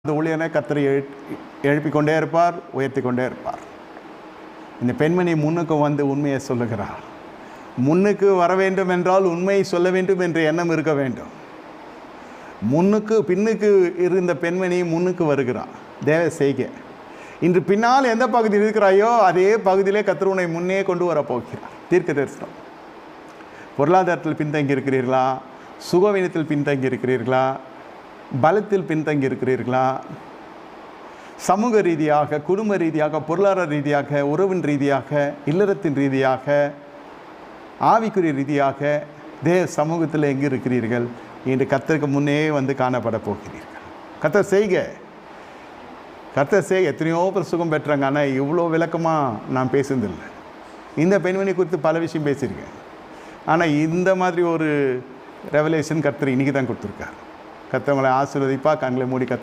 அந்த ஊழியனை கர்த்தர் எழுப்பிக் கொண்டே இருப்பார், உயர்த்தி கொண்டே இருப்பார். இந்த பெண்மணி முன்னுக்கு வந்து உண்மையை சொல்லுகிறார். முன்னுக்கு வர வேண்டும் என்றால் உண்மையை சொல்ல வேண்டும் என்ற எண்ணம் இருக்க வேண்டும். பின்னுக்கு இருந்த பெண்மணி முன்னுக்கு வருகிறார். தேவ செய்கை. இன்று பின்னால் எந்த பகுதியில் இருக்கிறாயோ அதே பகுதியிலே கர்த்தர் உன்னை முன்னே கொண்டு வர போகிறார். தீர்க்க தரிசனம். பொருளாதாரத்தில் பின்தங்கி இருக்கிறீர்களா? சுகவீனத்தில் பின்தங்கி இருக்கிறீர்களா? பலத்தில் பின்தங்கி இருக்கிறீர்களா? சமூக ரீதியாக, குடும்ப ரீதியாக, பொருளாதார ரீதியாக, உறவின் ரீதியாக, இல்லறத்தின் ரீதியாக, ஆவிக்குரிய ரீதியாக தேவ சமூகத்தில் எங்கே இருக்கிறீர்கள்? இன்று கர்த்தருக்கு முன்னே வந்து காணப்பட போகிறீர்கள். கர்த்தர் செய்க. எத்தனையோ பேர் சுகம் பெற்றாங்க. ஆனால் இவ்வளோ விளக்கமாக நான் பேசுனதில்லை. இந்த பெண்மணி குறித்து பல விஷயம் பேசியிருக்கேன். ஆனால் இந்த மாதிரி ஒரு ரெவலேஷன் கர்த்தர் இன்றைக்கி தான் கொடுத்துருக்கார். கர்த்தர் உங்களை ஆசீர்வதிப்பா. கண்களை மூடி கர்த்தர்